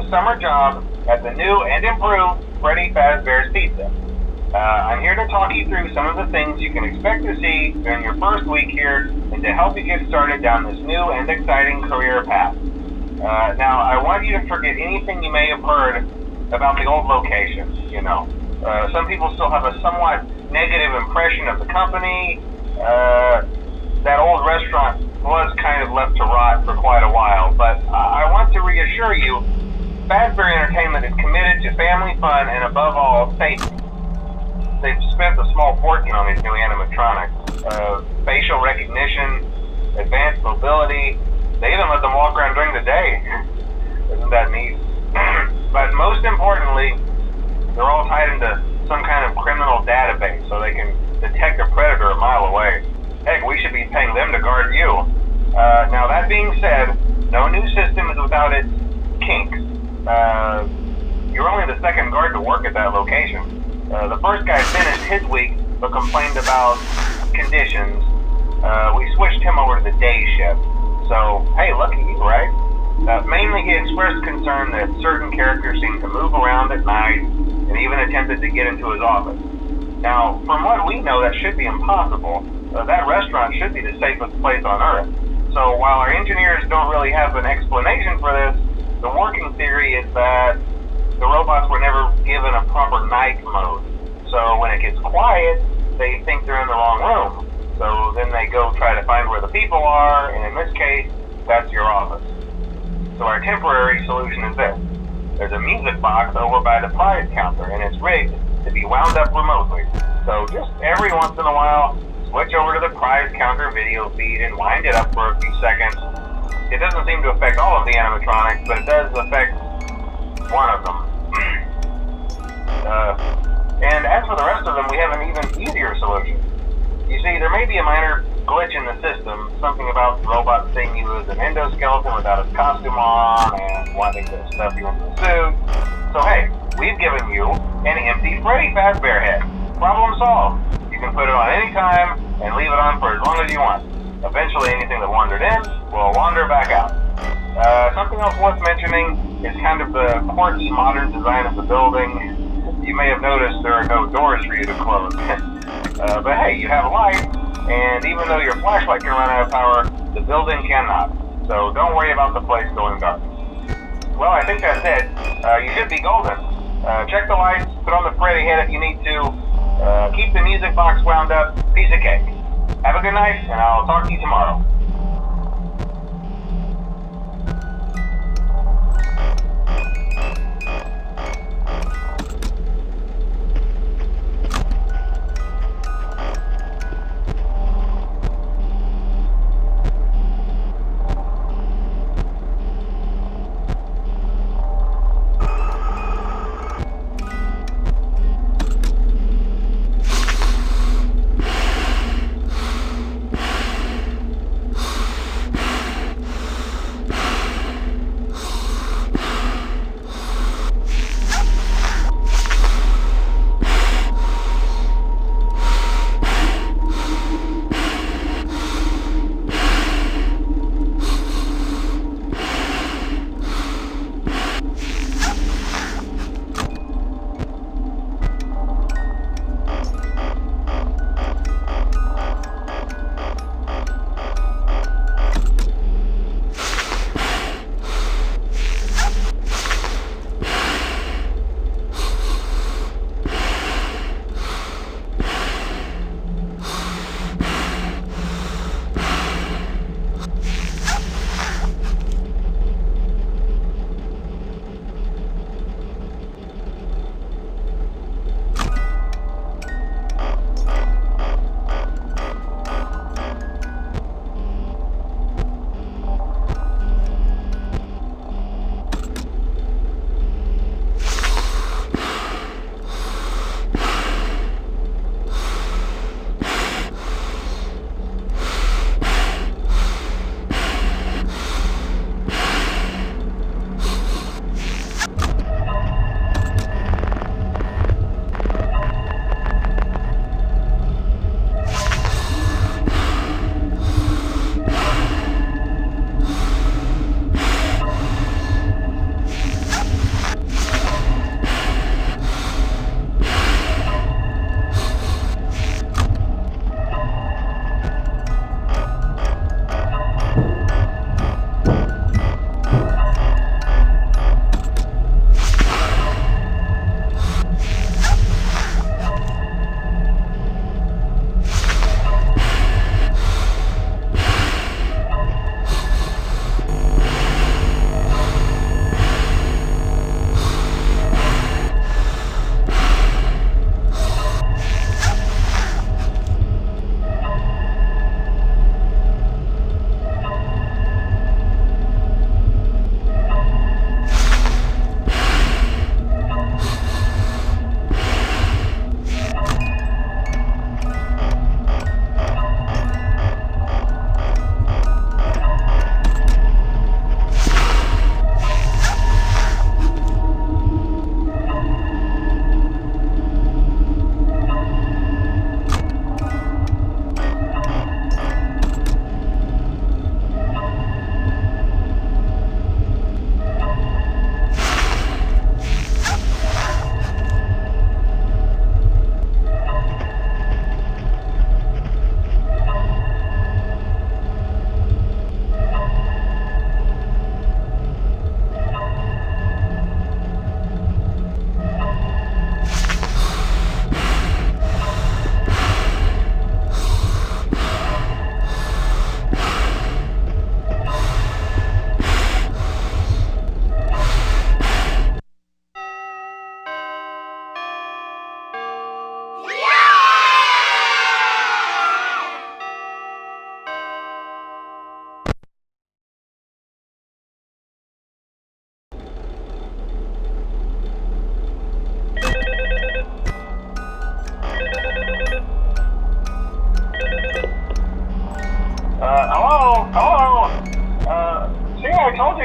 summer job at the new and improved Freddy Fazbear's Pizza. I'm here to talk you through some of the things you can expect to see during your first week here and to help you get started down this new and exciting career path. Now, I want you to forget anything you may have heard about the old location, some people still have a somewhat negative impression of the company. That old restaurant was kind of left to rot for quite a while, but I want to reassure you, Fazbear Entertainment is committed to family fun and above all, safety. They've spent a small fortune on these new animatronics. Facial recognition, advanced mobility, they even let them walk around during the day. Isn't that neat? But most importantly, they're all tied into some kind of criminal database so they can detect a predator a mile away. Heck, we should be paying them to guard you. Now that being said, no new system is without its kinks. You're only the second guard to work at that location. The first guy finished his week but complained about conditions. We switched him over to the day shift. So, hey, lucky you, right? Mainly he expressed concern that certain characters seemed to move around at night and even attempted to get into his office. Now, from what we know, that should be impossible. That restaurant should be the safest place on Earth. So while our engineers don't really have an explanation for this, the working theory is that the robots were never given a proper night mode. So when it gets quiet, they think they're in the wrong room. So then they go try to find where the people are, and in this case, that's your office. So our temporary solution is this. There's a music box over by the prize counter, and it's rigged to be wound up remotely. So just every once in a while, switch over to the prize counter video feed and wind it up for a few seconds. It doesn't seem to affect all of the animatronics, but it does affect one of them. And as for the rest of them, we have an even easier solution. You see, there may be a minor glitch in the system, something about the robot seeing you as an endoskeleton without his costume on and wanting to stuff you into a suit. So hey, we've given you an empty Freddy Fazbear head. Problem solved. You can put it on any time and leave it on for as long as you want. Eventually anything that wandered in will wander back out. Something else worth mentioning is kind of the quirky modern design of the building. You may have noticed there are no doors for you to close. But hey, you have a light, and even though your flashlight can run out of power, the building cannot. So don't worry about the place going dark. Well, I think that's it. You should be golden. Check the lights, put on the Freddy head if you need to. Keep the music box wound up. Piece of cake. Have a good night, and I'll talk to you tomorrow.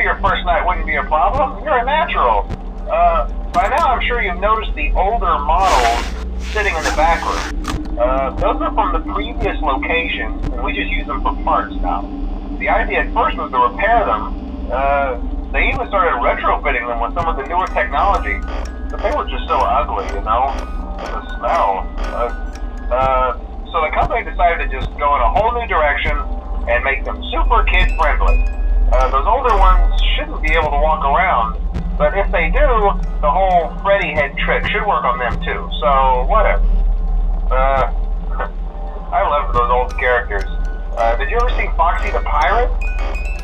knew your first night wouldn't be a problem. You're a natural. By now I'm sure you've noticed the older models sitting in the back room. Those are from the previous location, and we just use them for parts now. The idea at first was to repair them. They even started retrofitting them with some of the newer technology, but they were just so ugly, you know? And the smell. So the company decided to just go in a whole new direction and make them super kid-friendly. Those older ones shouldn't be able to walk around, but if they do, the whole Freddy head trick should work on them too, so whatever. I loved those old characters. Did you ever see Foxy the Pirate?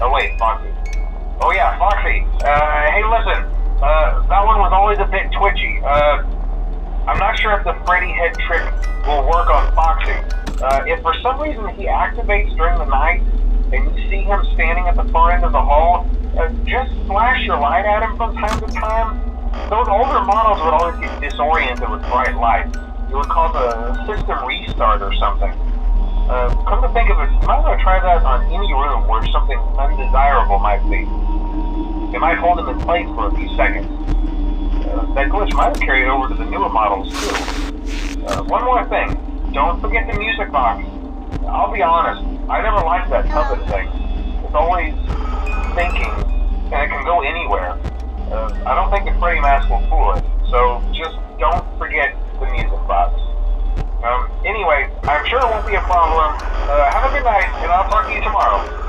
Oh wait, Foxy. Oh yeah, Foxy. Hey listen, that one was always a bit twitchy. I'm not sure if the Freddy head trick will work on Foxy. If for some reason he activates during the night, and you see him standing at the far end of the hall, just flash your light at him from time to time. Those older models would always get disoriented with bright lights. It would cause a system restart or something. Come to think of it, you might want to try that on any room where something undesirable might be. It might hold him in place for a few seconds. That glitch might have carried over to the newer models too. One more thing, don't forget the music box. I'll be honest, I never liked that puppet thing. It's always thinking, and it can go anywhere. I don't think the Freddy mask will fool it, so just don't forget the music box. Anyway, I'm sure it won't be a problem. Have a good night, and I'll talk to you tomorrow.